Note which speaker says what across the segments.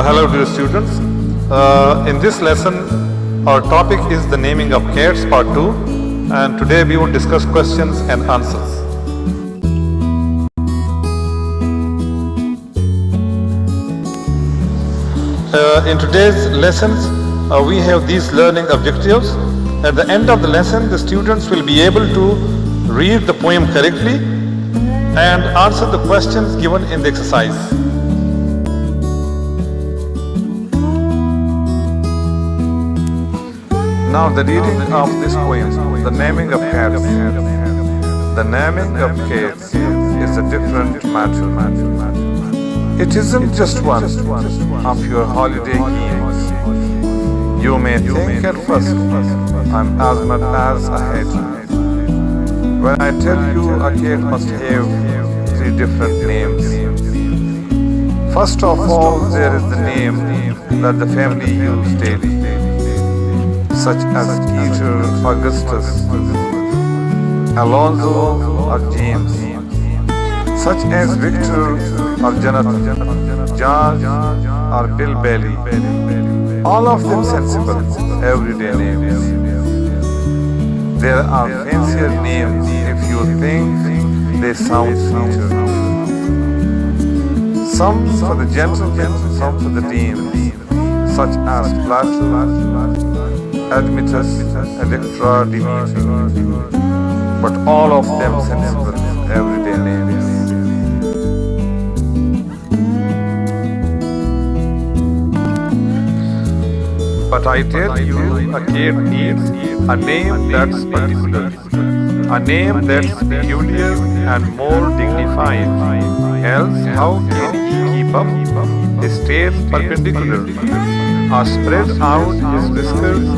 Speaker 1: Hello dear students. In this lesson our topic is the naming of cats part 2, and today we will discuss questions and answers. In today's lessons we have these learning objectives. At the end of the lesson the students will be able to read the poem correctly and answer the questions given in the exercise. Now the reading of this poem, the naming of cats. The naming of cats is a different matter. It isn't just one of your holiday games. You may think at first, I'm as much as a hater. When I tell you a cat must have 3 different names. First of all, there is the name that the family use daily, such as Peter, Augustus, Alonzo, or James, such as Victor or Jonathan, George or Bill Bailey. All of them sensible, everyday names. There are fancier names if you think they sound sweeter. Some for the gentlemen, some for the dames, such as Plato, Admetus, Electra, Demeter, but all of them sensible, everyday names. But I tell you, a cat needs a name that's particular, a name that's peculiar and more dignified. Else, how can he keep up his tail perpendicular, or spread out his whiskers,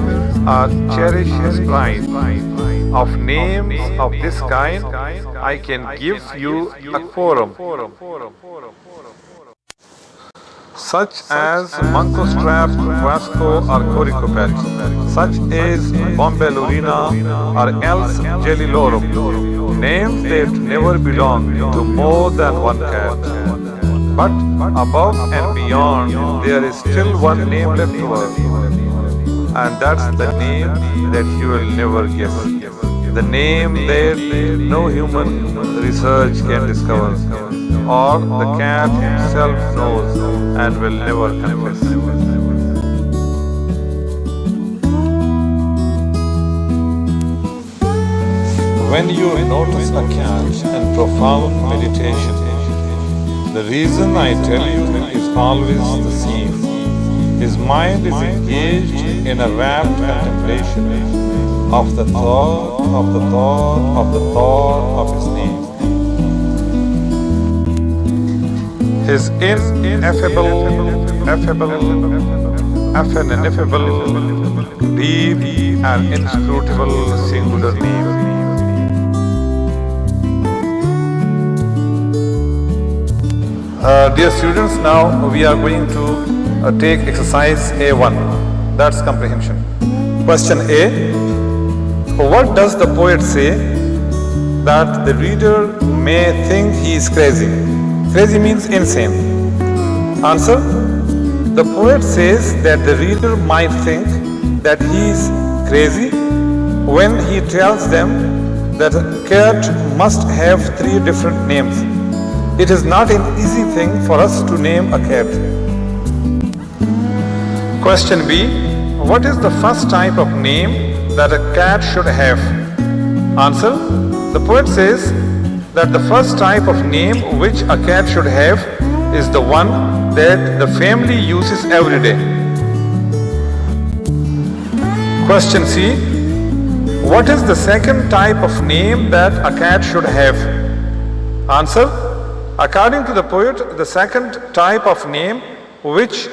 Speaker 1: or cherish his pride? Of names of this kind, I can give you a quorum, such as Moncostrap, Vasco, or Coricopet, such as Bombay Lorina, or else Jellilorum, names that never belong to more than one cat. But above and beyond, there is still one name left over, and that's the name that you will never guess. The name that no human research can discover, or the cat himself knows and will never confess. When you notice a cat in profound meditation, the reason I tell you is always the same. His mind is engaged in a rapt contemplation of the thought of the thought of the thought of his name. His ineffable, deep and inscrutable singular name. Dear students, now we are going to take exercise A1, that's comprehension. Question A. What does the poet say that the reader may think he is crazy? Crazy means insane. Answer. The poet says that the reader might think that he is crazy when he tells them that a cat must have 3 different names. It is not an easy thing for us to name a cat. Question B. What is the first type of name that a cat should have? Answer. The poet says that the first type of name which a cat should have is the one that the family uses every day. Question C. What is the second type of name that a cat should have? Answer. According to the poet, the second type of name which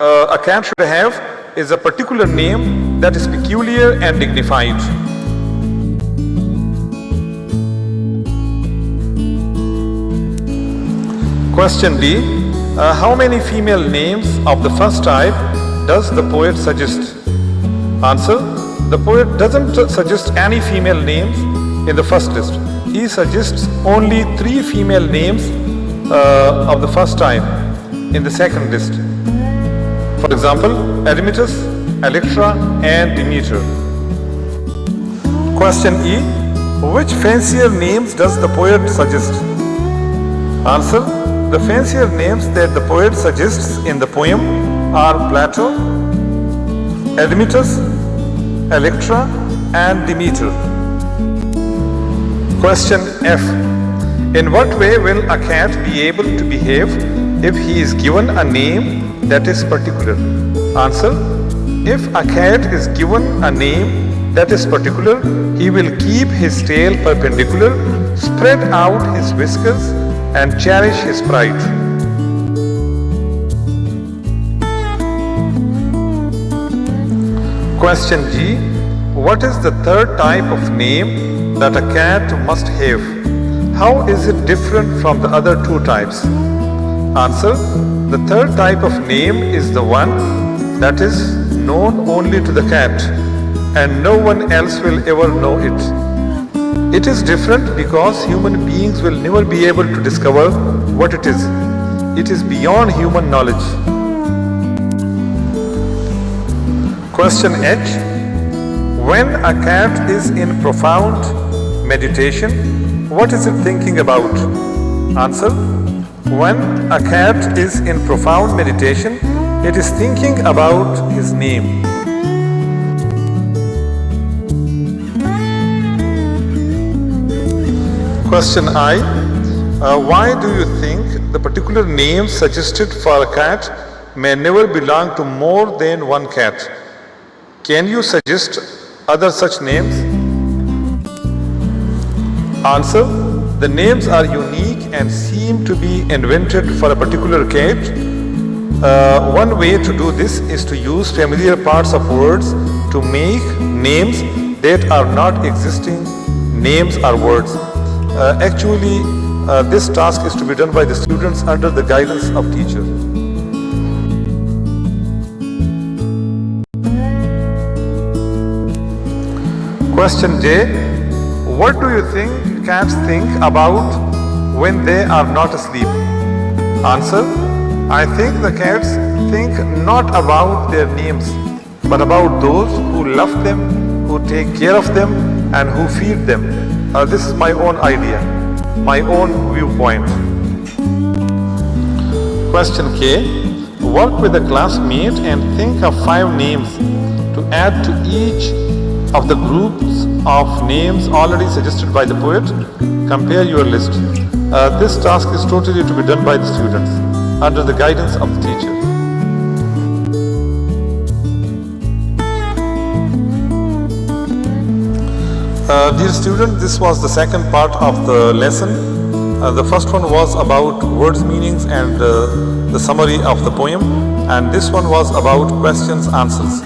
Speaker 1: a cat should have is a particular name that is peculiar and dignified. Question D. How many female names of the first type does the poet suggest? Answer. The poet doesn't suggest any female names in the first list. He suggests only 3 female names of the first type in the second list. For example, Admetus, Electra and Demeter. Question E. Which fancier names does the poet suggest? Answer. The fancier names that the poet suggests in the poem are Plato, Admetus, Electra and Demeter. Question F. In what way will a cat be able to behave if he is given a name that is particular? Answer. If a cat is given a name that is particular, he will keep his tail perpendicular, spread out his whiskers and cherish his pride. Question G. What is the third type of name that a cat must have? How is it different from the other 2 types? Answer. The third type of name is the one that is known only to the cat and no one else will ever know it. It is different because human beings will never be able to discover what it is. It is beyond human knowledge. Question H. When a cat is in profound meditation, what is it thinking about? Answer. When a cat is in profound meditation, it is thinking about his name. Question I. Why do you think the particular name suggested for a cat may never belong to more than one cat? Can you suggest other such names? Answer. The names are unique and seem to be invented for a particular cat. One way to do this is to use familiar parts of words to make names that are not existing names or words. Actually, this task is to be done by the students under the guidance of teacher. Question J. What do you think cats think about when they are not asleep? Answer. I think the cats think not about their names, but about those who love them, who take care of them, and who feed them. This is my own idea, my own viewpoint. Question K. Work with a classmate and think of 5 names to add to each of the groups of names already suggested by the poet. Compare your list. This task is totally to be done by the students under the guidance of the teacher. Dear student, this was the second part of the lesson. The first one was about words meanings and the summary of the poem, and this one was about questions answers.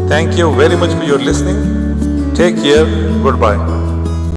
Speaker 1: Thank you very much for your listening. Take care. Goodbye.